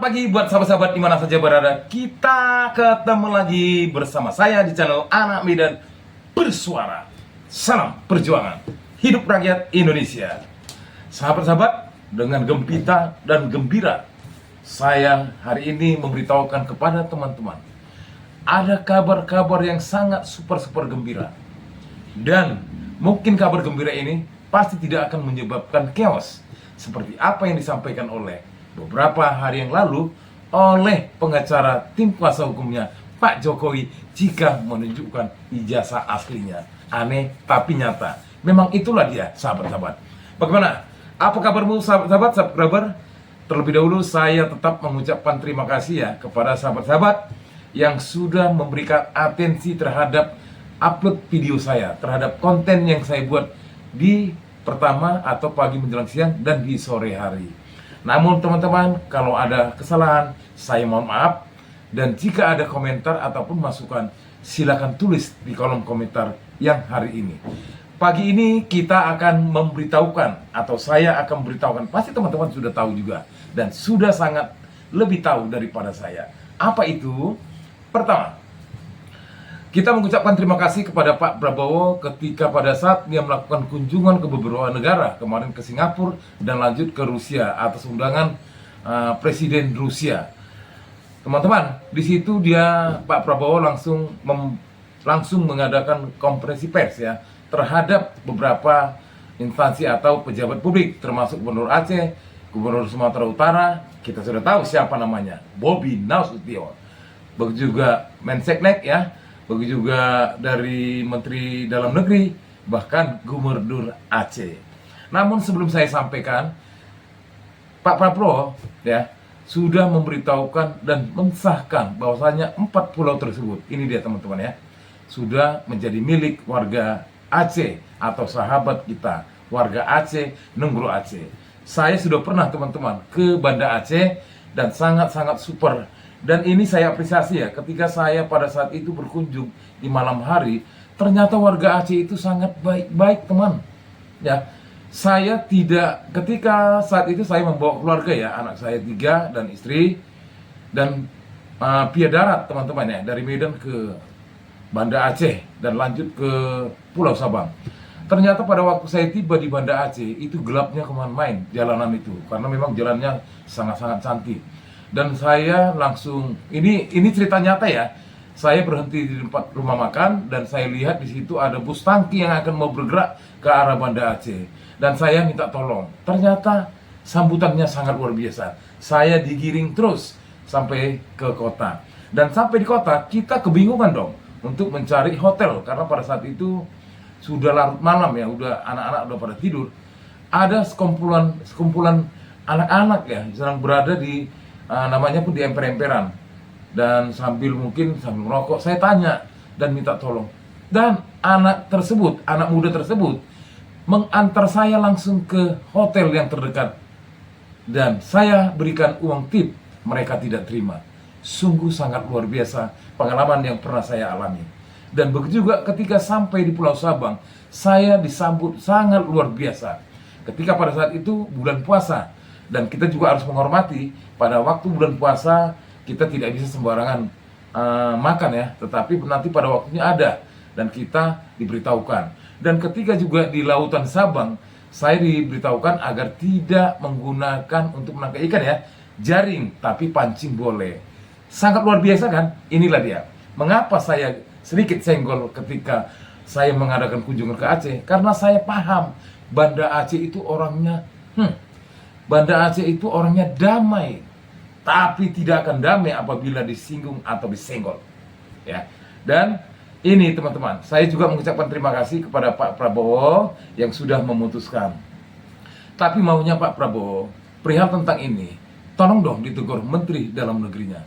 Pagi buat sahabat-sahabat dimana saja berada. Kita ketemu lagi bersama saya di channel Anak Medan Bersuara. Salam perjuangan, hidup rakyat Indonesia. Sahabat-sahabat, dengan gempita dan gembira saya hari ini memberitahukan kepada teman-teman, ada kabar-kabar yang sangat super gembira. Dan mungkin kabar gembira ini pasti tidak akan menyebabkan chaos seperti apa yang disampaikan oleh beberapa hari yang lalu oleh pengacara tim kuasa hukumnya Pak Jokowi jika menunjukkan ijazah aslinya. Aneh tapi nyata. Memang itulah dia, sahabat-sahabat. Bagaimana? Apa kabarmu, sahabat-sahabat, subscriber? Terlebih dahulu saya tetap mengucapkan terima kasih ya kepada sahabat-sahabat yang sudah memberikan atensi terhadap upload video saya, terhadap konten yang saya buat di pertama atau pagi menjelang siang dan di sore hari. Namun teman-teman, kalau ada kesalahan, saya mohon maaf. Dan jika ada komentar ataupun masukan, silakan tulis di kolom komentar yang hari ini. Pagi ini kita akan memberitahukan, atau saya akan memberitahukan, pasti teman-teman sudah tahu juga, dan sudah sangat lebih tahu daripada saya. Apa itu? Pertama, kita mengucapkan terima kasih kepada Pak Prabowo ketika pada saat dia melakukan kunjungan ke beberapa negara, kemarin ke Singapura dan lanjut ke Rusia atas undangan Presiden Rusia. Teman-teman, di situ Pak Prabowo langsung mengadakan konferensi pers ya terhadap beberapa instansi atau pejabat publik, termasuk Gubernur Aceh, Gubernur Sumatera Utara, kita sudah tahu siapa namanya, Bobi Nasution. Begitu juga Menseknek ya. Begitu juga dari Menteri Dalam Negeri, bahkan Gubernur Aceh. Namun sebelum saya sampaikan, Pak Prabowo ya sudah memberitahukan dan mensahkan bahwasanya 4 pulau tersebut, ini dia teman-teman ya, sudah menjadi milik warga Aceh atau sahabat kita, warga Aceh, Nengguru Aceh. Saya sudah pernah teman-teman ke Banda Aceh dan sangat-sangat super. Dan ini saya apresiasi ya, ketika saya pada saat itu berkunjung di malam hari, ternyata warga Aceh itu sangat baik-baik teman. Ya, saya tidak, ketika saat itu saya membawa keluarga ya, anak saya 3 dan istri, dan via darat teman-teman ya, dari Medan ke Banda Aceh dan lanjut ke Pulau Sabang. Ternyata pada waktu saya tiba di Banda Aceh, itu gelapnya kemana-main jalanan itu, karena memang jalannya sangat-sangat cantik. Dan saya langsung, ini cerita nyata ya, saya berhenti di tempat rumah makan dan saya lihat di situ ada bus tangki yang akan mau bergerak ke arah Banda Aceh. Dan saya minta tolong, ternyata sambutannya sangat luar biasa. Saya digiring terus sampai ke kota. Dan sampai di kota, kita kebingungan dong untuk mencari hotel, karena pada saat itu sudah larut malam ya, anak-anak udah pada tidur. Ada sekumpulan anak-anak ya, sedang berada di namanya pun di emper-emperan, dan sambil merokok. Saya tanya dan minta tolong, dan anak muda tersebut mengantar saya langsung ke hotel yang terdekat, dan saya berikan uang tip. Mereka tidak terima. Sungguh sangat luar biasa pengalaman yang pernah saya alami. Dan begitu juga ketika sampai di Pulau Sabang, saya disambut sangat luar biasa. Ketika pada saat itu bulan puasa, dan kita juga harus menghormati pada waktu bulan puasa kita tidak bisa sembarangan makan ya, tetapi nanti pada waktunya ada dan kita diberitahukan. Dan ketika juga di lautan Sabang, saya diberitahukan agar tidak menggunakan untuk menangkap ikan ya, jaring, tapi pancing boleh. Sangat luar biasa kan? Inilah dia. Mengapa saya sedikit senggol ketika saya mengadakan kunjungan ke Aceh? Karena saya paham Banda Aceh itu orangnya Banda Aceh itu orangnya damai, tapi tidak akan damai apabila disinggung atau disenggol. Ya. Dan ini teman-teman, saya juga mengucapkan terima kasih kepada Pak Prabowo yang sudah memutuskan. Tapi maunya Pak Prabowo, perihal tentang ini, tolong dong ditegur Menteri Dalam Negerinya,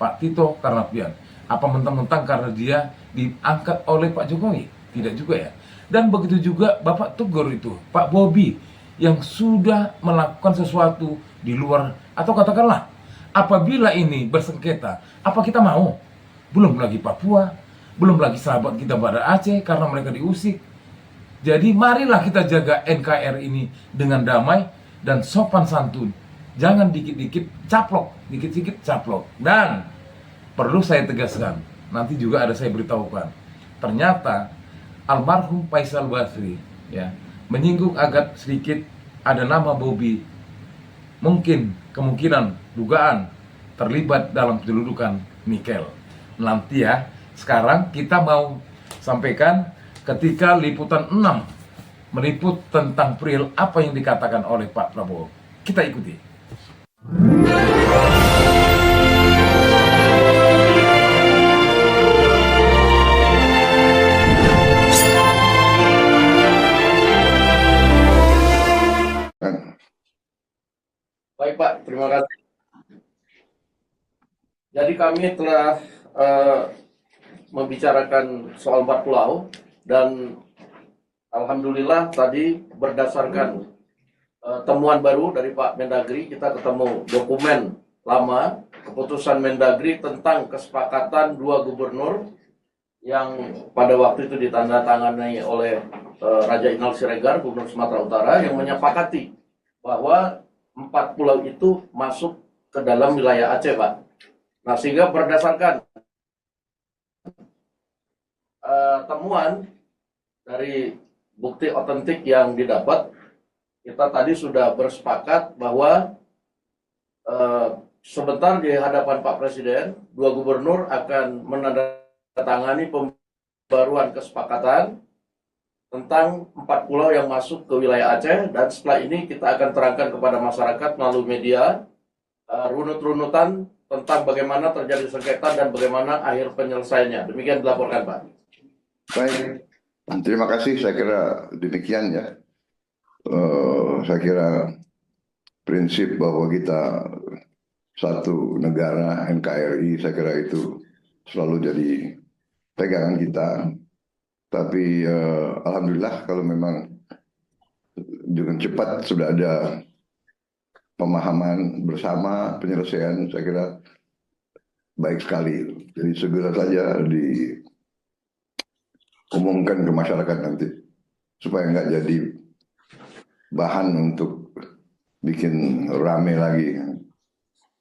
Pak Tito Karnavian. Apa mentang-mentang karena dia diangkat oleh Pak Jokowi? Tidak juga ya. Dan begitu juga Bapak tegur itu, Pak Bobi, yang sudah melakukan sesuatu di luar, atau katakanlah apabila ini bersengketa, apa kita mau? Belum lagi Papua, belum lagi sahabat kita Banda Aceh karena mereka diusik. Jadi marilah kita jaga NKRI ini dengan damai dan sopan santun. Jangan dikit-dikit caplok, dikit-dikit caplok. Dan perlu saya tegaskan, nanti juga ada saya beritahukan. Ternyata almarhum Faisal Basri ya menyinggung agak sedikit ada nama Bobi, mungkin kemungkinan dugaan terlibat dalam penyeludupan nikel. Nanti ya, sekarang kita mau sampaikan ketika liputan 6 meliput tentang perihal apa yang dikatakan oleh Pak Prabowo. Kita ikuti. Baik Pak, terima kasih. Jadi kami telah membicarakan soal 4 pulau dan alhamdulillah tadi berdasarkan temuan baru dari Pak Mendagri, kita ketemu dokumen lama keputusan Mendagri tentang kesepakatan 2 gubernur yang pada waktu itu ditandatangani oleh Raja Inal Siregar, Gubernur Sumatera Utara, yang menyepakati bahwa 4 pulau itu masuk ke dalam wilayah Aceh, Pak. Nah, sehingga berdasarkan temuan dari bukti otentik yang didapat, kita tadi sudah bersepakat bahwa sebentar di hadapan Pak Presiden, 2 gubernur akan menandatangani pembaruan kesepakatan tentang 4 pulau yang masuk ke wilayah Aceh, dan setelah ini kita akan terangkan kepada masyarakat melalui media runut-runutan tentang bagaimana terjadi sengketa dan bagaimana akhir penyelesaiannya. Demikian dilaporkan, Pak. Baik, terima kasih. Saya kira demikian ya. Saya kira prinsip bahwa kita satu negara NKRI, saya kira itu selalu jadi pegangan kita. Tapi alhamdulillah kalau memang dengan cepat sudah ada pemahaman bersama, penyelesaian, saya kira baik sekali. Jadi segera saja diumumkan ke masyarakat nanti, supaya nggak jadi bahan untuk bikin rame lagi.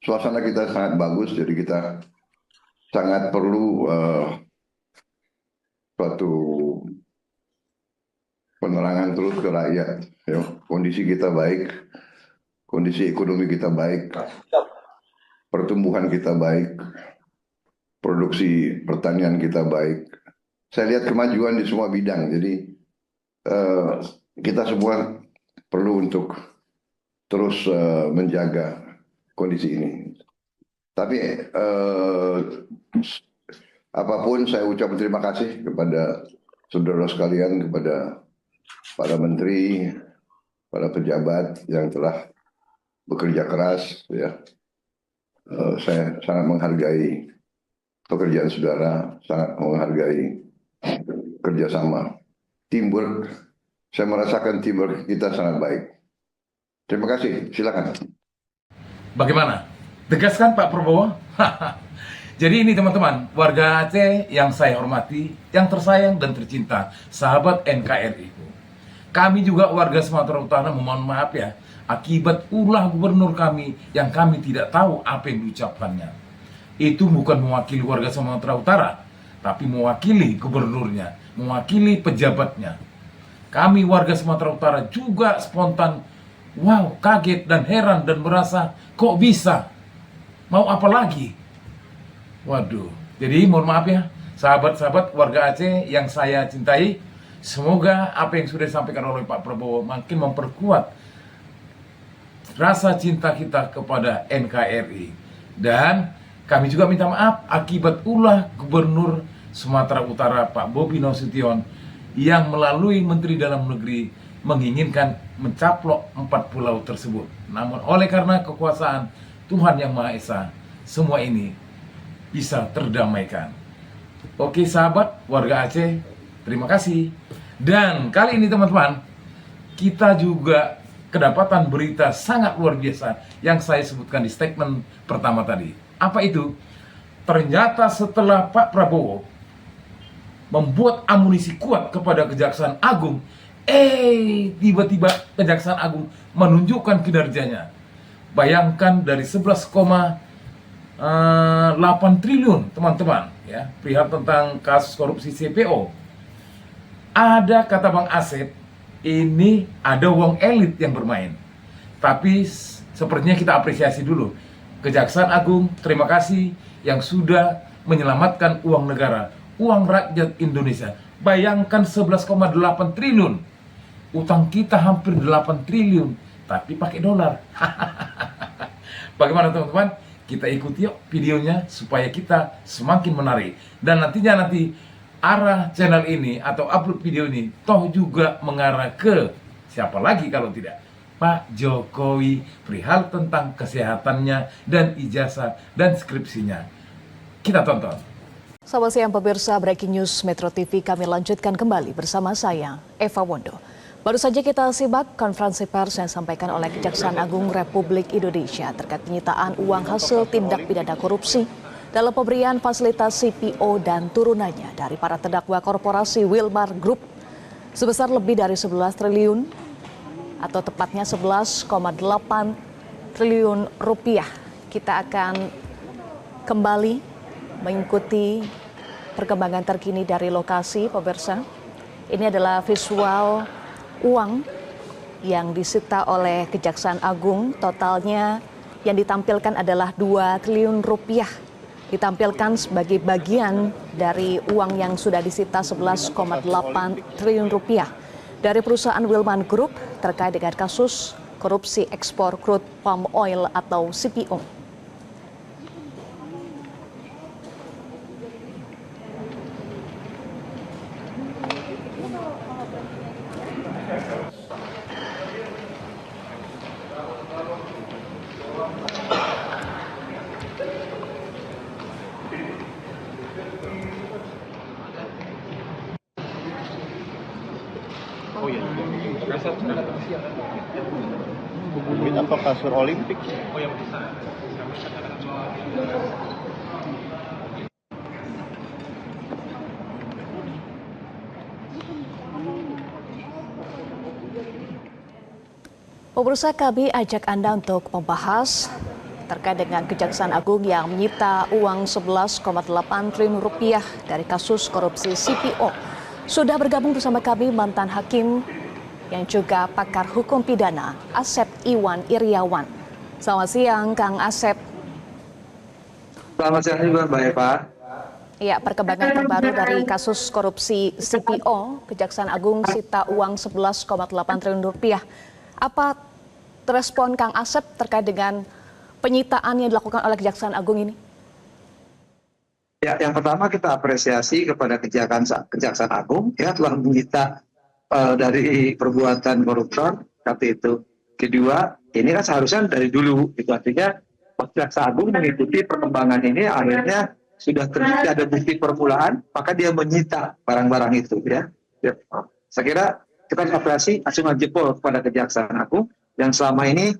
Suasana kita sangat bagus, jadi kita sangat perlu suatu penerangan terus ke rakyat. Ya, kondisi kita baik, kondisi ekonomi kita baik, pertumbuhan kita baik, produksi pertanian kita baik. Saya lihat kemajuan di semua bidang, jadi kita semua perlu untuk terus menjaga kondisi ini. Tapi apapun saya ucapkan terima kasih kepada saudara sekalian, kepada para menteri, para pejabat yang telah bekerja keras. Ya, saya sangat menghargai pekerjaan saudara, sangat menghargai kerjasama, teamwork. Saya merasakan teamwork kita sangat baik. Terima kasih, silakan. Bagaimana? Tegaskan Pak Prabowo? Jadi ini teman-teman, warga Aceh yang saya hormati, yang tersayang dan tercinta, sahabat NKRI. Kami juga warga Sumatera Utara memohon maaf ya, akibat ulah gubernur kami yang kami tidak tahu apa yang diucapkannya. Itu bukan mewakili warga Sumatera Utara, tapi mewakili gubernurnya, mewakili pejabatnya. Kami warga Sumatera Utara juga spontan, wow, kaget dan heran dan merasa kok bisa? Mau apa lagi? Waduh, jadi mohon maaf ya, sahabat-sahabat warga Aceh yang saya cintai, semoga apa yang sudah disampaikan oleh Pak Prabowo makin memperkuat rasa cinta kita kepada NKRI. Dan kami juga minta maaf akibat ulah Gubernur Sumatera Utara Pak Bobi Nasution yang melalui Menteri Dalam Negeri menginginkan mencaplok 4 pulau tersebut. Namun oleh karena kekuasaan Tuhan Yang Maha Esa, semua ini bisa terdamaikan. Oke sahabat warga Aceh, terima kasih. Dan kali ini teman-teman, kita juga kedapatan berita sangat luar biasa yang saya sebutkan di statement pertama tadi. Apa itu? Ternyata setelah Pak Prabowo membuat amunisi kuat kepada Kejaksaan Agung, tiba-tiba Kejaksaan Agung menunjukkan kinerjanya. Bayangkan dari 11,8 triliun teman-teman ya, perihal tentang kasus korupsi CPO. Ada kata Bang Asep, ini ada uang elit yang bermain. Tapi sepertinya kita apresiasi dulu. Kejaksaan Agung, terima kasih yang sudah menyelamatkan uang negara, uang rakyat Indonesia. Bayangkan 11,8 triliun. Utang kita hampir 8 triliun, tapi pakai dolar. Bagaimana teman-teman? Kita ikuti yuk videonya supaya kita semakin menarik. Dan nantinya arah channel ini atau upload video ini toh juga mengarah ke siapa lagi kalau tidak Pak Jokowi, perihal tentang kesehatannya dan ijazah dan skripsinya. Kita tonton. Selamat siang pemirsa, Breaking News Metro TV kami lanjutkan kembali bersama saya, Eva Wondo. Baru saja kita simak konferensi pers yang disampaikan oleh Kejaksaan Agung Republik Indonesia terkait penyitaan uang hasil tindak pidana korupsi dalam pemberian fasilitas CPO dan turunannya dari para terdakwa korporasi Wilmar Group sebesar lebih dari 11 triliun atau tepatnya 11,8 triliun rupiah. Kita akan kembali mengikuti perkembangan terkini dari lokasi pemirsa. Ini adalah visual uang yang disita oleh Kejaksaan Agung. Totalnya yang ditampilkan adalah 2 triliun rupiah. Ditampilkan sebagai bagian dari uang yang sudah disita 11,8 triliun rupiah dari perusahaan Wilmar Group terkait dengan kasus korupsi ekspor crude palm oil atau CPO. Oh iya, Bubit apa kasur Olimpik? Oh ya, Pemirsa, kami ajak Anda untuk membahas terkait dengan Kejaksaan Agung yang menyita uang 11,8 triliun rupiah dari kasus korupsi CPO. Sudah bergabung bersama kami mantan hakim yang juga pakar hukum pidana, Asep Iwan Iriawan. Selamat siang, Kang Asep. Selamat siang juga, Mbak Eva. Ya, perkembangan terbaru dari kasus korupsi CPO, Kejaksaan Agung sita uang 11,8 triliun rupiah. Apa respon Kang Asep terkait dengan penyitaan yang dilakukan oleh Kejaksaan Agung ini? Ya, yang pertama kita apresiasi kepada Kejaksaan Agung ya telah menyita dari perbuatan koruptor seperti itu. Kedua, ini kan seharusnya dari dulu, itu artinya Kejaksaan Agung mengikuti perkembangan ini, akhirnya sudah terbukti ada bukti permulaan, maka dia menyita barang-barang itu ya. Saya kira kita apresiasi acungan jempol kepada Kejaksaan Agung yang selama ini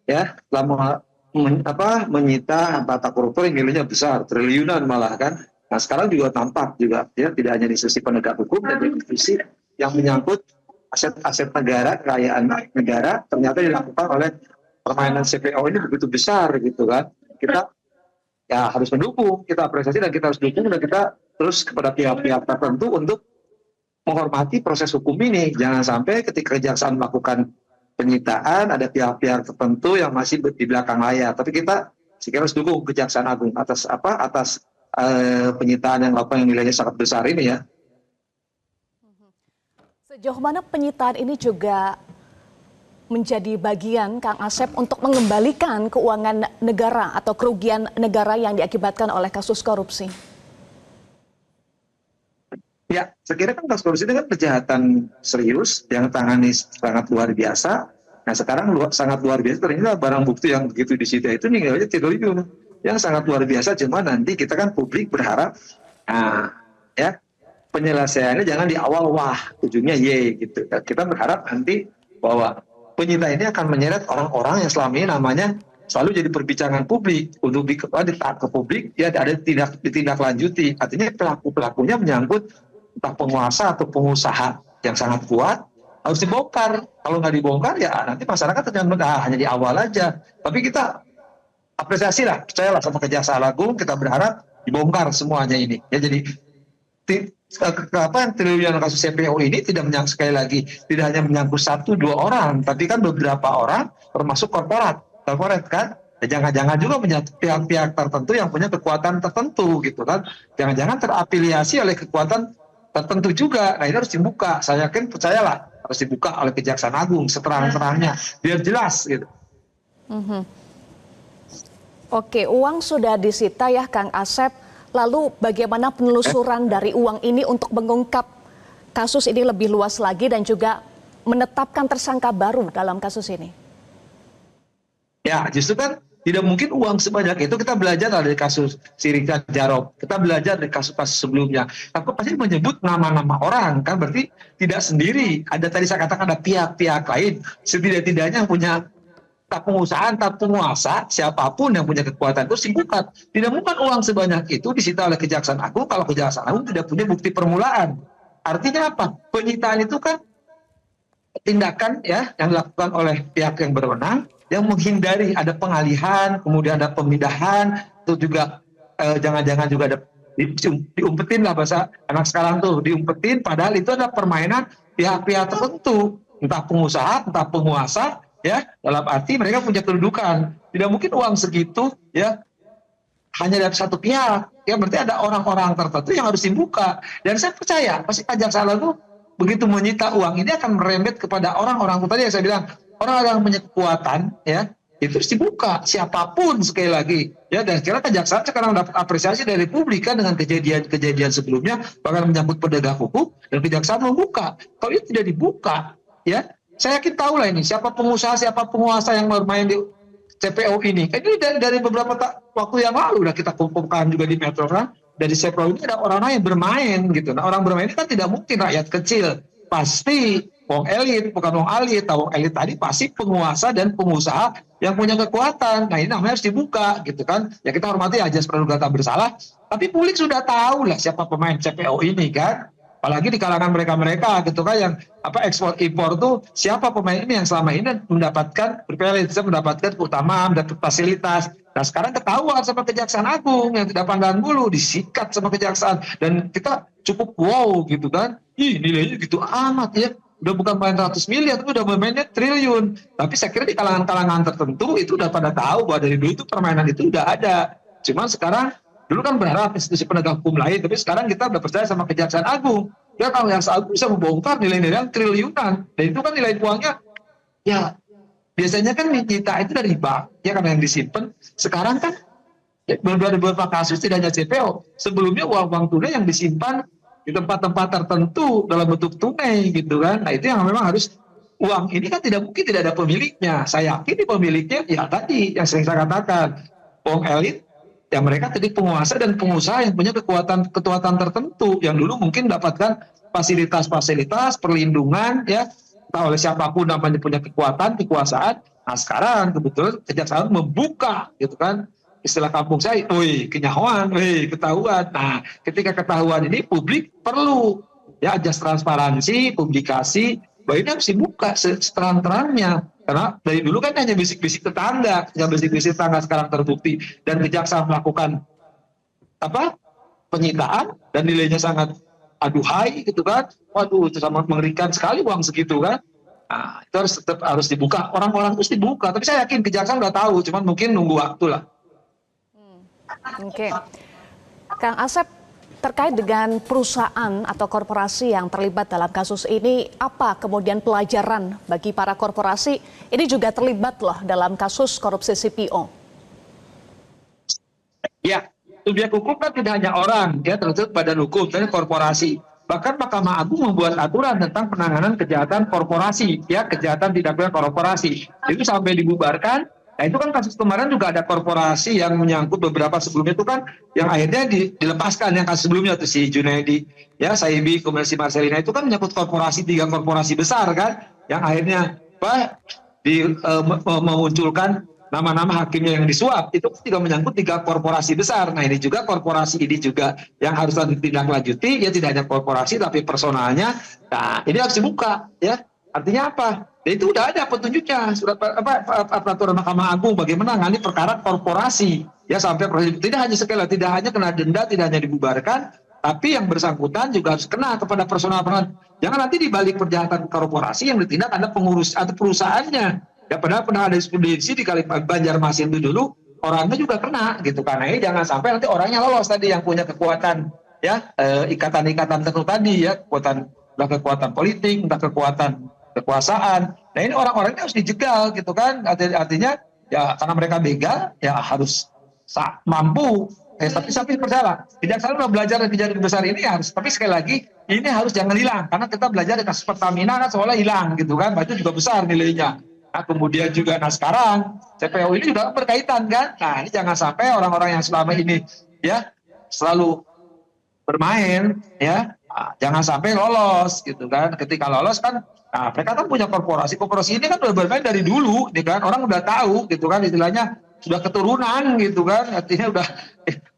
ya telah menyita harta koruptor yang nilainya besar, triliunan malah kan. Nah sekarang juga tampak juga ya tidak hanya di sisi penegak hukum, tapi di sisi yang menyangkut aset-aset negara, kekayaan negara ternyata dilakukan oleh permainan CPO ini begitu besar gitu kan. Kita ya harus mendukung, kita apresiasi dan kita harus dukung dan kita terus kepada pihak-pihak tertentu untuk menghormati proses hukum ini. Jangan sampai ketika Kejaksaan melakukan penyitaan ada pihak-pihak tertentu yang masih di belakang layar. Tapi kita sekiranya harus dukung Kejaksaan Agung atas penyitaan yang nilainya sangat besar ini ya. Sejauh mana penyitaan ini juga menjadi bagian Kang Asep untuk mengembalikan keuangan negara atau kerugian negara yang diakibatkan oleh kasus korupsi? Ya, saya kira kan kasus korupsi itu kan kejahatan serius yang tangani sangat luar biasa. Nah sekarang sangat luar biasa ternyata barang bukti yang begitu disita itu nilainya triliun yang sangat luar biasa. Cuma nanti kita kan publik berharap, ya penyelesaiannya jangan di awal wah ujungnya ye gitu. Kita berharap nanti bahwa penyitaan ini akan menyeret orang-orang yang selama ini namanya selalu jadi perbincangan publik untuk ditaat ke publik ya ada ditindaklanjuti. Artinya pelaku-pelakunya menyangkut entah penguasa atau pengusaha yang sangat kuat harus dibongkar. Kalau nggak dibongkar ya nanti masyarakat hanya di awal aja. Tapi kita apresiasi lah, percayalah sama Kejaksaan Agung, kita berharap dibongkar semuanya ini. Ya jadi triliunan kasus CPO ini tidak menyangkut, sekali lagi tidak hanya menyangkut 1-2 orang, tapi kan beberapa orang termasuk korporat kan. Ya, jangan-jangan juga menyangkut pihak-pihak tertentu yang punya kekuatan tertentu gitu kan. Jangan-jangan terafiliasi oleh kekuatan tertentu juga. Nah ini harus dibuka. Saya yakin, percayalah, harus dibuka oleh Kejaksaan Agung seterang-terangnya biar jelas gitu. Oke, uang sudah disita ya Kang Asep. Lalu bagaimana penelusuran dari uang ini untuk mengungkap kasus ini lebih luas lagi dan juga menetapkan tersangka baru dalam kasus ini? Ya, justru kan tidak mungkin uang sebanyak itu. Kita belajar dari kasus Sirika Jarob. Kita belajar dari kasus-kasus sebelumnya. Aku pasti menyebut nama-nama orang, kan berarti tidak sendiri. Ada tadi saya katakan ada pihak-pihak lain. Setidak-tidaknya punya tak pengusaha, tak penguasa, siapapun yang punya kekuatan itu singkutan. Tidak mungkin uang sebanyak itu disita oleh Kejaksaan Agung kalau Kejaksaan Agung tidak punya bukti permulaan. Artinya apa? Penyitaan itu kan tindakan ya yang dilakukan oleh pihak yang berwenang yang menghindari ada pengalihan, kemudian ada pemindahan, itu juga jangan-jangan juga ada diumpetin lah bahasa anak sekarang tuh, diumpetin padahal itu ada permainan pihak-pihak tertentu, entah pengusaha, entah penguasa, ya dalam arti mereka punya kedudukan. Tidak mungkin uang segitu ya hanya dari satu pihak, ya berarti ada orang-orang tertentu yang harus dibuka. Dan saya percaya pasti Kejaksaan Agung begitu menyita uang ini akan merembet kepada orang-orang tadi yang saya bilang, orang-orang yang punya kekuatan, ya itu harus dibuka siapapun sekali lagi, ya. Dan sekarang Kejaksaan sekarang dapat apresiasi dari publik kan dengan kejadian-kejadian sebelumnya, bahkan menyangkut penegak hukum, dan Kejaksaan membuka. Kalau itu tidak dibuka, ya saya yakin tahu lah ini siapa pengusaha, siapa penguasa yang bermain di CPO ini. Ini dari beberapa waktu yang lalu udah kita kumpulkan juga di Metro kan. Dari CPO ini ada orang-orang yang bermain gitu. Nah orang bermain ini kan tidak mungkin rakyat kecil, pasti wong elit, bukan wong elit. Wong elit tadi pasti penguasa dan pengusaha yang punya kekuatan. Nah ini namanya harus dibuka gitu kan. Ya kita hormati ajas praduga tak bersalah. Tapi publik sudah tahu lah siapa pemain CPO ini kan. Apalagi di kalangan mereka-mereka gitu kan yang ekspor impor tuh siapa pemain ini yang selama ini mendapatkan privilege, mendapatkan keutamaan, mendapat fasilitas. Nah sekarang ketahuan sama Kejaksaan Agung yang tidak pandang bulu, disikat sama Kejaksaan, dan kita cukup wow gitu kan. Ih nilainya gitu amat ya. Udah bukan main ratus miliar, tapi udah mainnya triliun. Tapi saya kira di kalangan-kalangan tertentu itu udah pada tahu bahwa dari dulu itu permainan itu udah ada. Cuman sekarang dulu kan berharap institusi penegak hukum lain, tapi sekarang kita udah percaya sama Kejaksaan Agung. Ya kalau yang Agung bisa membongkar nilai-nilai yang triliunan, dan itu kan nilai uangnya, ya biasanya kan kita itu dari bank, ya karena yang disimpan. Sekarang kan ya, beberapa kasus tidak hanya CPO, sebelumnya uang-uang tunai yang disimpan di tempat-tempat tertentu dalam bentuk tunai gitu kan. Nah itu yang memang harus, uang ini kan tidak mungkin tidak ada pemiliknya. Saya yakin di pemiliknya ya tadi yang sering saya katakan, uang elit. Ya mereka tadi penguasa dan pengusaha yang punya kekuatan tertentu yang dulu mungkin mendapatkan fasilitas-fasilitas perlindungan ya entah oleh siapapun namanya punya kekuasaan. Nah sekarang kebetulan Kejaksaan membuka gitu kan, istilah kampung saya, woi kenyahuan, woi ketahuan. Nah ketika ketahuan ini publik perlu ya ajas transparansi, publikasi, bahwa ini harus dibuka seterang-terangnya. Karena dari dulu kan hanya bisik-bisik tetangga, sekarang terbukti dan Kejaksaan melakukan penyitaan dan nilainya sangat aduhai gitu kan. Waduh itu sangat mengerikan sekali uang segitu kan. Nah, itu harus dibuka, orang-orang harus dibuka. Tapi saya yakin Kejaksaan udah tahu, cuman mungkin nunggu waktu lah. Oke. Kang Asep, terkait dengan perusahaan atau korporasi yang terlibat dalam kasus ini, apa kemudian pelajaran bagi para korporasi? Ini juga terlibat loh dalam kasus korupsi CPO. Ya, subjek hukum kan tidak hanya orang, ya termasuk badan hukum, dan korporasi. Bahkan Mahkamah Agung membuat aturan tentang penanganan kejahatan korporasi, ya kejahatan tidak pidana korporasi. Itu sampai dibubarkan. Nah itu kan kasus kemarin juga ada korporasi yang menyangkut beberapa sebelumnya itu kan yang akhirnya dilepaskan, yang kasus sebelumnya tuh si Junaidi, ya Saibi, kemudian si Marcelina itu kan menyangkut korporasi, 3 korporasi besar kan, yang akhirnya memunculkan nama-nama hakimnya yang disuap, itu juga menyangkut 3 korporasi besar. Nah ini juga korporasi ini juga yang harus ditindaklanjuti, ya tidak hanya korporasi tapi personalnya. Nah ini harus dibuka ya. Artinya apa? Ya itu udah ada petunjuknya, surat peraturan Mahkamah Agung bagaimana menangani perkara korporasi ya sampai proses tidak hanya sekali, tidak hanya kena denda, tidak hanya dibubarkan, tapi yang bersangkutan juga harus kena kepada personal. Jangan nanti di balik kejahatan korporasi yang ditindak ada pengurus atau perusahaannya. Ya padahal pernah ada jurisprudensi di Banjarmasin itu dulu orangnya juga kena gitu karena ini jangan sampai nanti orangnya lolos tadi yang punya kekuatan ya ikatan-ikatan tertentu tadi ya kekuatan politik, entah kekuatan kekuasaan. Nah ini orang-orangnya harus dijegal gitu kan. Artinya ya karena mereka begal ya harus mampu. Tapi percayalah, kejaksaan udah belajar dari kejadian besar ini harus. Tapi sekali lagi ini harus jangan hilang karena kita belajar dari kasus Pertamina kan seolah hilang gitu kan. Itu juga besar nilainya. Nah kemudian juga sekarang CPO ini juga berkaitan kan. Nah ini jangan sampai orang-orang yang selama ini ya selalu bermain ya jangan sampai lolos gitu kan. Ketika lolos kan mereka kan punya korporasi ini kan udah bermain dari dulu nih kan, orang udah tahu gitu kan, istilahnya sudah keturunan gitu kan, artinya udah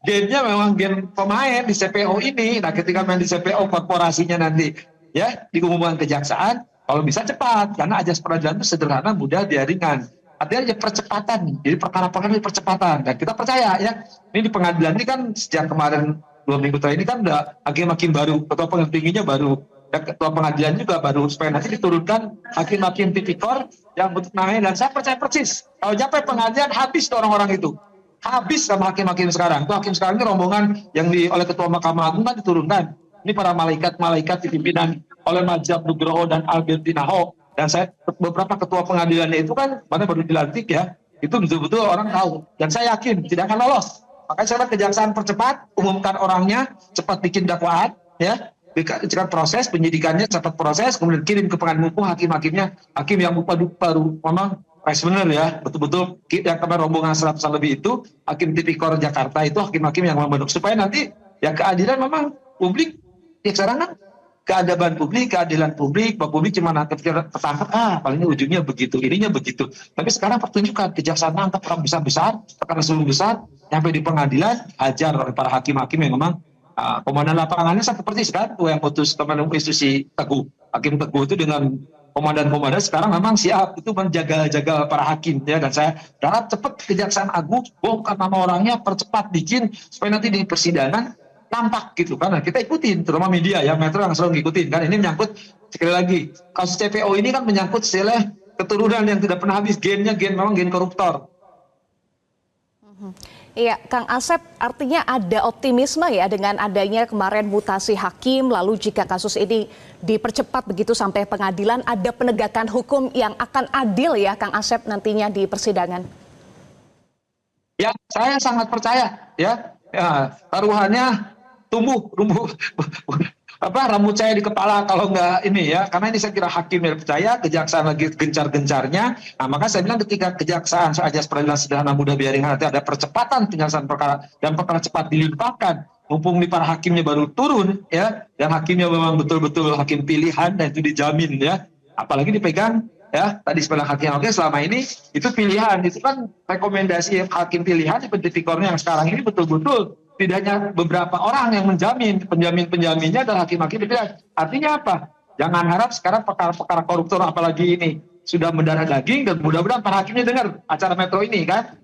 gennya memang gen pemain di CPO ini. Nah ketika main di CPO korporasinya nanti ya diumumkan kejaksaan, kalau bisa cepat karena ajas peradilan itu sederhana, mudah, dia ringan. Artinya ada percepatan, jadi perkara-perkara ini percepatan. Dan kita percaya ya, ini di pengadilan ini kan sejak kemarin 2 minggu terakhir ini kan udah hakim-hakim baru, ketua pengadilan tingginya baru, dan ketua pengadilan juga baru, supaya nanti diturunkan hakim-hakim tipikor yang bentuk namanya. Dan saya percaya persis, kalau sampai pengadilan habis tuh orang-orang itu, habis sama hakim-hakim sekarang. Tuh hakim sekarang ini rombongan yang oleh ketua Mahkamah Agung kan diturunkan. Ini para malaikat-malaikat dipimpinan oleh Majab Nugroho dan Albertinaho. Dan saya beberapa ketua pengadilannya itu kan mana baru dilantik ya, itu betul-betul orang tahu. Dan saya yakin tidak akan lolos. Makanya saya kejaksaan percepat, umumkan orangnya, cepat bikin dakwaan, ya, cepat proses penyidikannya, cepat proses, kemudian kirim ke pengadilan hukum hakim-hakimnya, hakim yang baru memang fresh bener ya, betul-betul yang kemarin rombongan 100-an lebih itu hakim tipikor Jakarta itu hakim-hakim yang membentuk supaya nanti ya keadilan memang publik ya sekarang kan keadaban publik, keadilan publik, bahwa publik cuma nangkep ketangkep, palingnya ujungnya begitu, ininya begitu. Tapi sekarang pertunjukan, kejaksaan nangkep orang besar-besar, perkara sebelum besar, sampai di pengadilan, ajar oleh para hakim-hakim yang memang komandan lapangannya sangat persis kan, tuh yang putus komandan institusi Teguh, hakim Teguh itu dengan komandan-komandan sekarang memang siap itu menjaga-jaga para hakim ya. Dan saya harap cepat Kejaksaan Agung bongkar nama orangnya, percepat bikin supaya nanti di persidangan nampak gitu kan. Nah, kita ikutin terutama media ya, Metro yang selalu ngikutin kan. Ini menyangkut sekali lagi kasus CPO ini kan menyangkut istilah keturunan yang tidak pernah habis, gennya memang gen koruptor. Iya, Kang Asep, artinya ada optimisme ya dengan adanya kemarin mutasi hakim, lalu jika kasus ini dipercepat begitu sampai pengadilan, ada penegakan hukum yang akan adil ya Kang Asep nantinya di persidangan. Ya, saya sangat percaya ya taruhannya tumbuh rambut saya di kepala kalau nggak ini ya, karena ini saya kira hakim yang percaya, kejaksaan lagi gencar-gencarnya. Nah maka saya bilang ketika kejaksaan ajas peradilan sederhana mudah biar ringan, nanti ada percepatan penyelesaian perkara dan perkara cepat dilimpahkan, mumpung di para hakimnya baru turun ya, dan hakimnya memang betul-betul hakim pilihan dan itu dijamin ya, apalagi dipegang ya tadi sebelah hakim. Oke, selama ini itu pilihan, itu kan rekomendasi hakim pilihan seperti tipikornya yang sekarang ini betul-betul tidak hanya beberapa orang yang menjamin, penjaminnya adalah hakim-hakim pilihan. Artinya apa? Jangan harap sekarang perkara-perkara koruptor apalagi ini sudah mendarah daging, dan mudah-mudahan para hakimnya dengar acara Metro ini kan.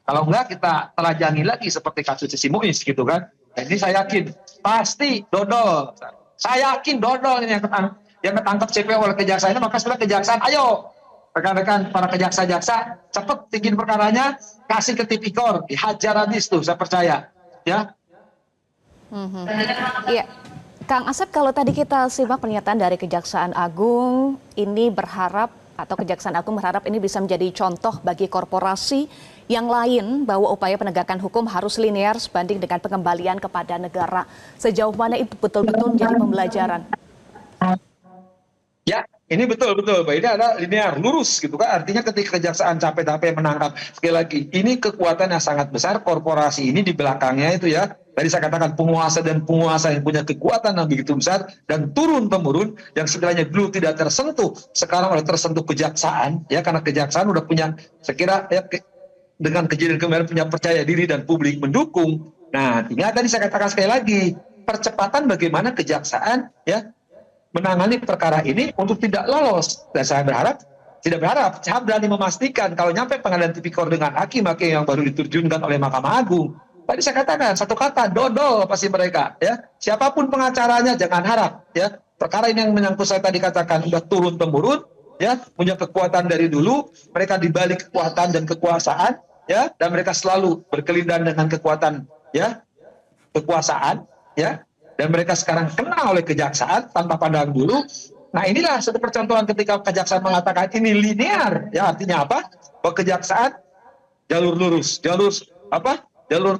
Kalau enggak kita telajangi lagi seperti kasus Sisi Muiz gitu kan. Dan ini saya yakin pasti dodol. Saya yakin dodol ini yang ketangkap CPO oleh kejaksaan. Maka sebenarnya kejaksaan, ayo rekan-rekan para kejaksa-jaksa cepet bikin perkaranya, kasih ke tipikor, dihajar habis tuh, saya percaya. Ya. Iya, Kang Asep, kalau tadi kita simak pernyataan dari Kejaksaan Agung, ini berharap atau Kejaksaan Agung berharap ini bisa menjadi contoh bagi korporasi yang lain bahwa upaya penegakan hukum harus linear sebanding dengan pengembalian kepada negara. Sejauh mana itu betul-betul menjadi pembelajaran? Ya, ini betul, Mbak. Ini ada linear, lurus gitu kan. Artinya ketika kejaksaan capek-capek menangkap, sekali lagi, ini kekuatan yang sangat besar, korporasi ini di belakangnya itu ya. Tadi saya katakan penguasa dan penguasa yang punya kekuatan yang begitu besar, dan turun-temurun yang sekiranya dulu tidak tersentuh, sekarang oleh tersentuh kejaksaan, ya karena kejaksaan udah punya, saya kira ya, dengan kejadian kemarin punya percaya diri dan publik mendukung. Nah, tinggal tadi saya katakan sekali lagi, percepatan bagaimana kejaksaan ya menangani perkara ini untuk tidak lolos. Dan saya berani memastikan kalau nyampe pengadilan tipikor dengan hakim-hakim yang baru diterjunkan oleh Mahkamah Agung. Tadi saya katakan satu kata, dodol pasti mereka. Ya, siapapun pengacaranya jangan harap. Ya, perkara ini yang menyangkut saya tadi katakan sudah turun temurun. Ya, punya kekuatan dari dulu. Mereka dibalik kekuatan dan kekuasaan. Ya, dan mereka selalu berkelindan dengan kekuatan. Ya, kekuasaan. Ya, dan mereka sekarang kena oleh kejaksaan tanpa pandang bulu. Nah, inilah satu percontohan ketika kejaksaan mengatakan ini linear, ya artinya apa? Bahwa kejaksaan jalur lurus, jalur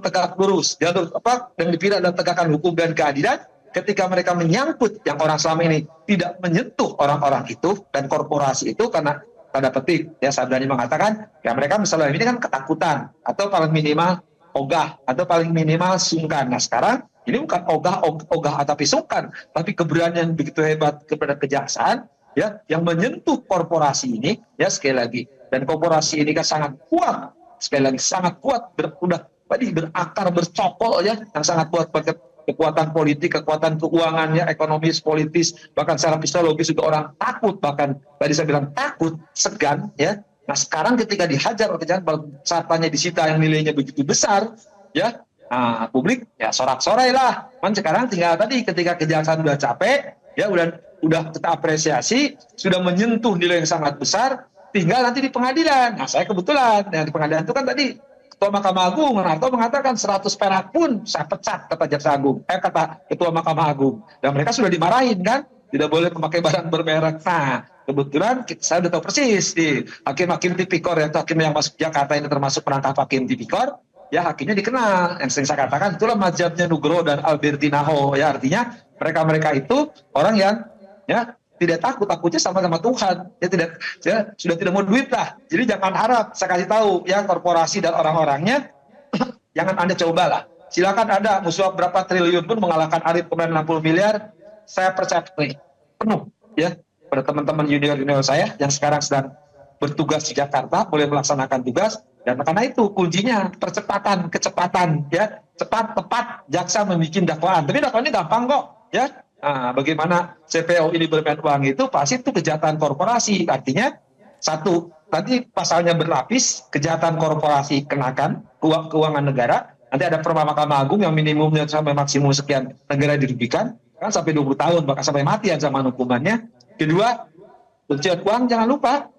tegak lurus, jalur yang dipilih adalah tegakkan hukum dan keadilan. Ketika mereka menyangkut yang orang selama ini tidak menyentuh orang-orang itu dan korporasi itu karena tanda petik, ya saya berani mengatakan, ya mereka misalnya ini kan ketakutan atau paling minimal ogah atau paling minimal sungkan. Nah sekarang ini bukan ogah tapi sungkan, tapi keberanian begitu hebat kepada kejaksaan, ya yang menyentuh korporasi ini, ya sekali lagi, dan korporasi ini kan sangat kuat, sekali lagi sangat kuat, berakar bercokol ya, yang sangat kuat pakai kekuatan politik, kekuatan keuangannya, ekonomis, politis, bahkan secara psikologis juga orang takut, bahkan tadi saya bilang takut, segan, ya. Nah sekarang ketika dihajar oleh kejaksaan, sartanya disita yang nilainya begitu besar, ya. Nah, publik ya sorak-sorai lah. Man sekarang tinggal tadi ketika kejaksaan udah capek, ya udah kita apresiasi, sudah menyentuh nilai yang sangat besar, tinggal nanti di pengadilan. Nah, saya kebetulan yang di pengadilan itu kan tadi Ketua Mahkamah Agung Narto mengatakan 100 perak pun saya pecat kata Jaksa Agung, kata Ketua Mahkamah Agung. Dan mereka sudah dimarahin kan, tidak boleh memakai barang bermerek. Nah, kebetulan saya udah tahu persis di hakim-hakim tipikor, yaitu hakim yang masuk Jakarta ini termasuk perangkat hakim tipikor. Ya hakimnya dikenal, yang sering saya katakan itulah mazhabnya Nugroho dan Albertinaho, ya artinya mereka itu orang yang ya tidak takutnya sama Tuhan, sudah tidak mau duit lah. Jadi jangan harap, saya kasih tahu ya korporasi dan orang-orangnya jangan Anda cobalah. Silakan Anda musuh berapa triliun pun mengalahkan Arif kemarin 60 miliar, saya percaya penuh ya pada teman-teman junior saya yang sekarang sedang bertugas di Jakarta boleh melaksanakan tugas. Dan karena itu kuncinya kecepatan ya, cepat tepat jaksa membuat dakwaan. Tapi dakwaan ini gampang kok ya. Nah, bagaimana CPO ini bermain uang itu pasti itu kejahatan korporasi. Artinya satu, nanti pasalnya berlapis, kejahatan korporasi kenakan keuangan negara. Nanti ada perma Mahkamah Agung yang minimumnya sampai maksimum sekian negara dirugikan, kan sampai 20 tahun bahkan sampai mati ancaman hukumannya. Kedua, pencucian uang jangan lupa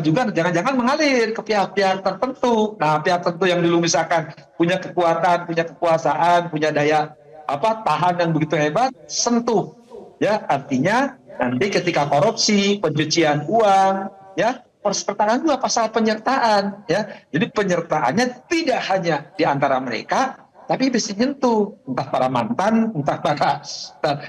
juga jangan-jangan mengalir ke pihak-pihak tertentu. Nah, pihak tertentu yang dulu misalkan punya kekuatan, punya kekuasaan, punya daya tahan yang begitu hebat, sentuh. Ya, artinya nanti ketika korupsi, pencucian uang, ya, harus pertahanan juga pasal penyertaan, ya. Jadi penyertaannya tidak hanya di antara mereka, tapi bisa nyentuh entah para mantan, entah para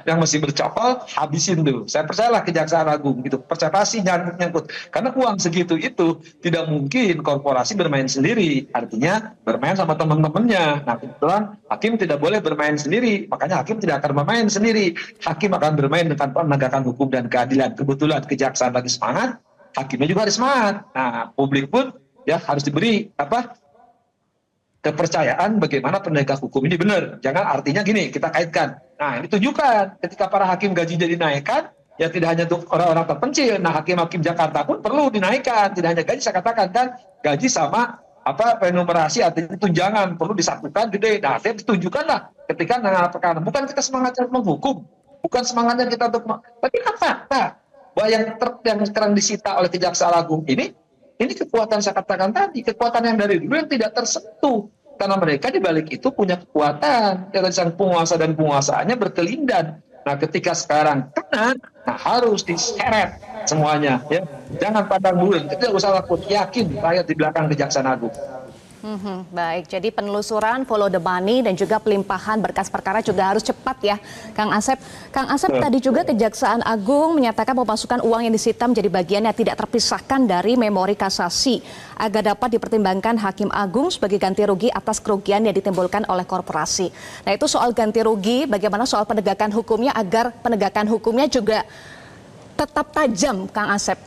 yang masih bercokol, habisin tuh. Saya percayalah Kejaksaan Agung gitu, percaya pasti nyangkut. Karena uang segitu itu tidak mungkin korporasi bermain sendiri, artinya bermain sama teman-temannya. Nah kebetulan hakim tidak boleh bermain sendiri, makanya hakim tidak akan bermain sendiri. Hakim akan bermain dengan penegakan hukum dan keadilan. Kebetulan kejaksaan lagi semangat, hakimnya juga harus semangat. Nah publik pun ya harus diberi kepercayaan bagaimana penegak hukum ini benar. Jangan artinya gini, kita kaitkan. Nah, ini tunjukkan ketika para hakim gajinya dinaikkan, ya tidak hanya untuk orang-orang terpencil. Nah, hakim-hakim Jakarta pun perlu dinaikkan. Tidak hanya gaji, saya katakan kan, gaji sama remunerasi artinya tunjangan perlu disatukan gede. Nah, artinya ditunjukkanlah ketika menangani perkara. Bukan kita semangatnya menghukum, bukan semangatnya kita untuk, tapi kan fakta bahwa yang sekarang disita oleh Kejaksaan Agung ini kekuatan saya katakan tadi, kekuatan yang dari dulu yang tidak tersentuh. Karena mereka di balik itu punya kekuatan. Yang sang penguasa dan penguasaannya berkelindan. Nah ketika sekarang kena, nah harus diseret semuanya. Ya. Jangan pandang bulu, tidak usah takut, yakin rakyat di belakang Kejaksaan Agung. Baik, jadi penelusuran, follow the money, dan juga pelimpahan berkas perkara juga harus cepat ya, Kang Asep. Kang Asep, tadi juga Kejaksaan Agung menyatakan pemasukan uang yang disita menjadi bagian yang tidak terpisahkan dari memori kasasi agar dapat dipertimbangkan Hakim Agung sebagai ganti rugi atas kerugian yang ditimbulkan oleh korporasi. Nah itu soal ganti rugi, bagaimana soal penegakan hukumnya agar penegakan hukumnya juga tetap tajam, Kang Asep?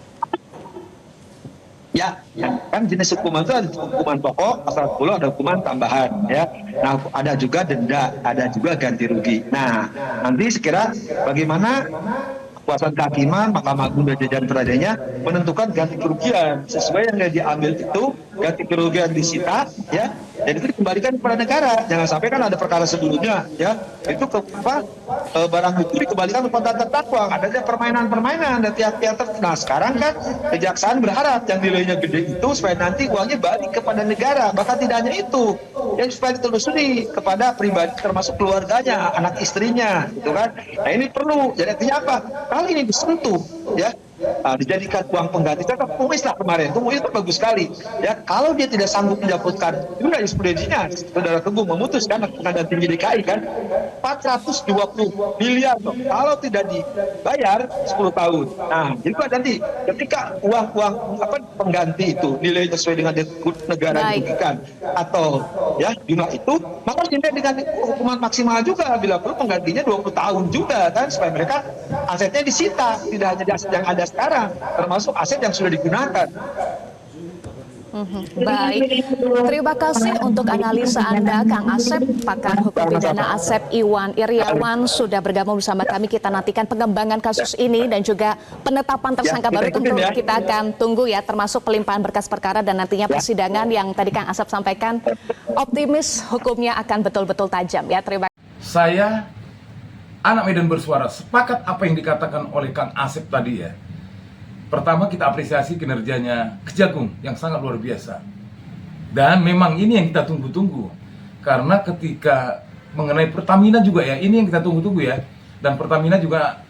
Ya, kan jenis hukuman itu ada hukuman pokok, pasal 10 ada hukuman tambahan, ya. Nah, ada juga denda, ada juga ganti rugi. Nah, nanti sekira bagaimana kekuasaan kehakiman, Mahkamah Agung dan jajaran peradilannya menentukan ganti kerugian sesuai yang diambil itu, ganti kerugian disita, ya, dan itu dikembalikan kepada negara. Jangan sampai kan ada perkara sebelumnya, ya, itu barang itu dikembalikan kepada terdakwa. Adanya permainan-permainan dari pihak-pihak tertentu. Nah, sekarang kan kejaksaan berharap yang nilainya gede itu supaya nanti uangnya balik kepada negara. Bahkan tidak hanya itu, yang supaya ditelusuri kepada pribadi termasuk keluarganya, anak istrinya, gitu kan. Nah, ini perlu. Jadi artinya apa? Kalau ini disentuh, ya, dijadikan uang pengganti. Contoh Kumis lah kemarin, Kumis itu bagus sekali. Ya, kalau dia tidak sanggup mendapatkan, itu dari jurisprudensinya, Saudara Teguh memutuskan pengadilan tinggi DKI kan, 420 miliar loh. Kalau tidak dibayar 10 tahun. Nah, jadi nanti ketika uang pengganti itu nilainya sesuai dengan negara dirugikan atau ya jumlah itu, maka tidak dengan hukuman maksimal juga bila perlu penggantinya 20 tahun juga kan, supaya mereka asetnya disita, tidak hanya di aset yang ada sekarang, termasuk aset yang sudah digunakan. Baik, terima kasih untuk analisa Anda, Kang Asep, pakar hukum pidana Asep Iwan Iryawan sudah bergabung bersama kami. Kita nantikan pengembangan kasus ini dan juga penetapan tersangka baru tentu kita akan tunggu ya, termasuk pelimpahan berkas perkara dan nantinya persidangan yang tadi Kang Asep sampaikan. Optimis hukumnya akan betul-betul tajam ya. Terima kasih. Saya, Anak Medan Bersuara, sepakat apa yang dikatakan oleh Kang Asep tadi ya. Pertama, kita apresiasi kinerjanya Kejagung yang sangat luar biasa. Dan memang ini yang kita tunggu-tunggu. Karena ketika mengenai Pertamina juga ya, ini yang kita tunggu-tunggu ya. Dan Pertamina juga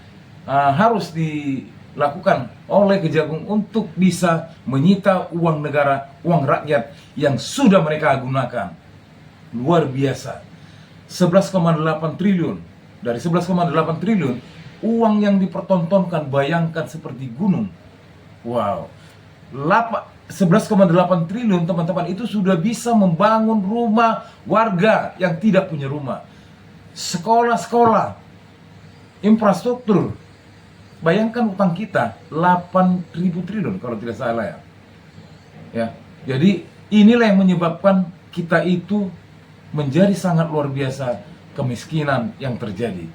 harus dilakukan oleh Kejagung untuk bisa menyita uang negara, uang rakyat yang sudah mereka gunakan. Luar biasa. 11,8 triliun. Dari 11,8 triliun, uang yang dipertontonkan bayangkan seperti gunung. Wow, 11,8 triliun teman-teman itu sudah bisa membangun rumah warga yang tidak punya rumah, sekolah-sekolah, infrastruktur. Bayangkan utang kita 8.000 triliun kalau tidak salah ya. Jadi inilah yang menyebabkan kita itu menjadi sangat luar biasa kemiskinan yang terjadi.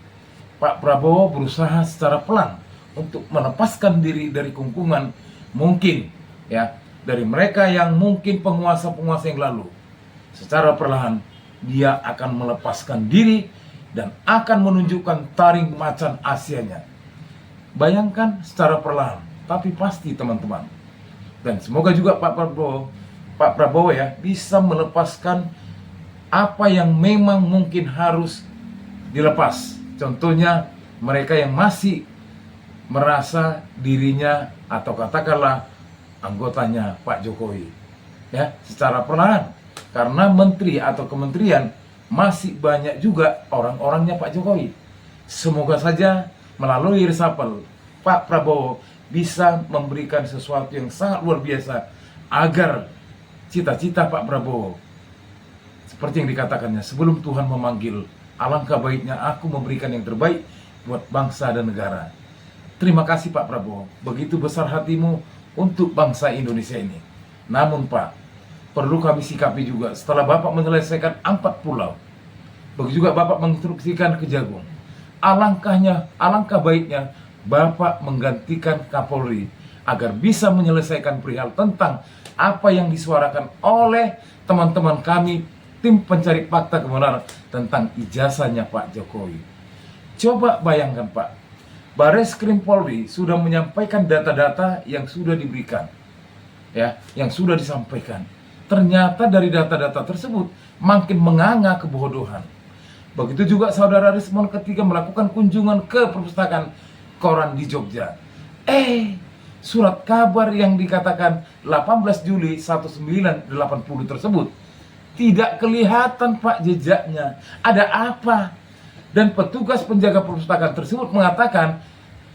Pak Prabowo berusaha secara pelan untuk melepaskan diri dari kungkungan mungkin ya dari mereka yang mungkin penguasa-penguasa yang lalu. Secara perlahan dia akan melepaskan diri dan akan menunjukkan taring macan Asianya. Bayangkan secara perlahan, tapi pasti teman-teman. Dan semoga juga Pak Prabowo ya bisa melepaskan apa yang memang mungkin harus dilepas. Contohnya mereka yang masih merasa dirinya atau katakanlah anggotanya Pak Jokowi ya, secara perlahan, karena menteri atau kementerian masih banyak juga orang-orangnya Pak Jokowi. Semoga saja melalui reshuffle Pak Prabowo bisa memberikan sesuatu yang sangat luar biasa agar cita-cita Pak Prabowo seperti yang dikatakannya, sebelum Tuhan memanggil, alangkah baiknya aku memberikan yang terbaik buat bangsa dan negara. Terima kasih Pak Prabowo, begitu besar hatimu untuk bangsa Indonesia ini. Namun Pak, perlu kami sikapi juga setelah Bapak menyelesaikan 4 pulau. Begitu juga Bapak menginstruksikan Kejagung. Alangkah baiknya Bapak menggantikan Kapolri agar bisa menyelesaikan perihal tentang apa yang disuarakan oleh teman-teman kami tim pencari fakta kebenaran tentang ijazahnya Pak Jokowi. Coba bayangkan Pak, Bareskrim Polri sudah menyampaikan data-data yang sudah diberikan, ya, yang sudah disampaikan. Ternyata dari data-data tersebut makin menganga kebodohan. Begitu juga Saudara Rismon ketika melakukan kunjungan ke perpustakaan koran di Jogja. Surat kabar yang dikatakan 18 Juli 1980 tersebut tidak kelihatan Pak jejaknya. Ada apa? Dan petugas penjaga perpustakaan tersebut mengatakan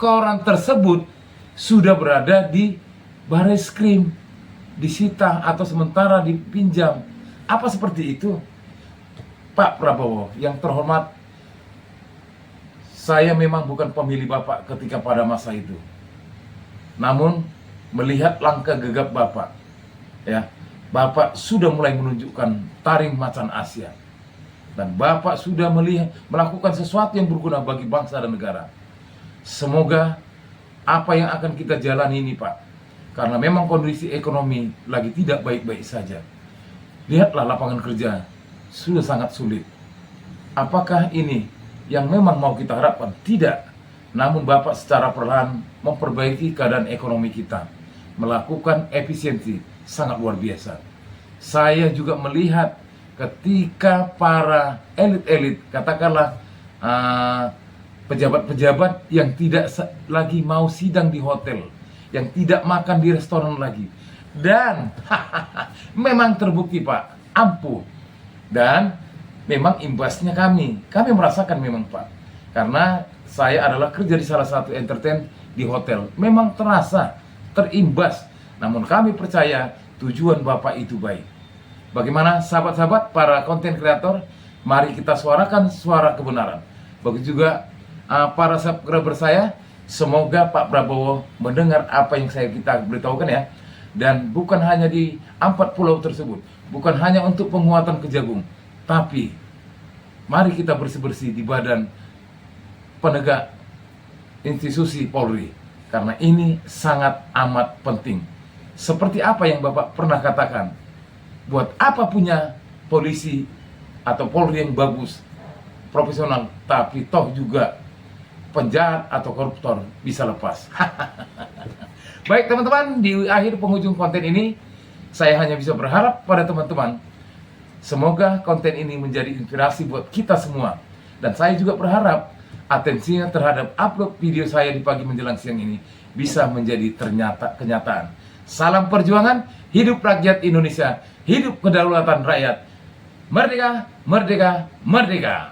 koran tersebut sudah berada di Bareskrim, disita atau sementara dipinjam. Apa seperti itu? Pak Prabowo yang terhormat, saya memang bukan pemilih Bapak ketika pada masa itu. Namun melihat langkah gegap Bapak, ya, Bapak sudah mulai menunjukkan taring macan Asia. Dan Bapak sudah melakukan sesuatu yang berguna bagi bangsa dan negara. Semoga apa yang akan kita jalani ini, Pak. Karena memang kondisi ekonomi lagi tidak baik-baik saja. Lihatlah lapangan kerja sudah sangat sulit. Apakah ini yang memang mau kita harapkan? Tidak. Namun Bapak secara perlahan memperbaiki keadaan ekonomi kita, melakukan efisiensi sangat luar biasa. Saya juga melihat ketika para elit-elit, katakanlah pejabat-pejabat yang tidak lagi mau sidang di hotel, yang tidak makan di restoran lagi, dan memang terbukti Pak, ampuh. Dan memang imbasnya kami merasakan memang Pak, karena saya adalah kerja di salah satu entertain di hotel, memang terasa terimbas. Namun kami percaya tujuan Bapak itu baik. Bagaimana sahabat-sahabat para konten kreator, mari kita suarakan suara kebenaran. Begitu juga para subscriber saya, semoga Pak Prabowo mendengar apa yang kita beritahukan ya. Dan bukan hanya di 4 pulau tersebut, bukan hanya untuk penguatan Kejagung, tapi mari kita bersih-bersih di badan penegak institusi Polri, karena ini sangat amat penting. Seperti apa yang Bapak pernah katakan, buat apa punya polisi atau Polri yang bagus, profesional, tapi toh juga penjahat atau koruptor bisa lepas. Baik teman-teman, di akhir penghujung konten ini, saya hanya bisa berharap pada teman-teman, semoga konten ini menjadi inspirasi buat kita semua. Dan saya juga berharap atensinya terhadap upload video saya di pagi menjelang siang ini bisa menjadi kenyataan. Salam perjuangan, hidup rakyat Indonesia, hidup kedaulatan rakyat. Merdeka, merdeka, merdeka.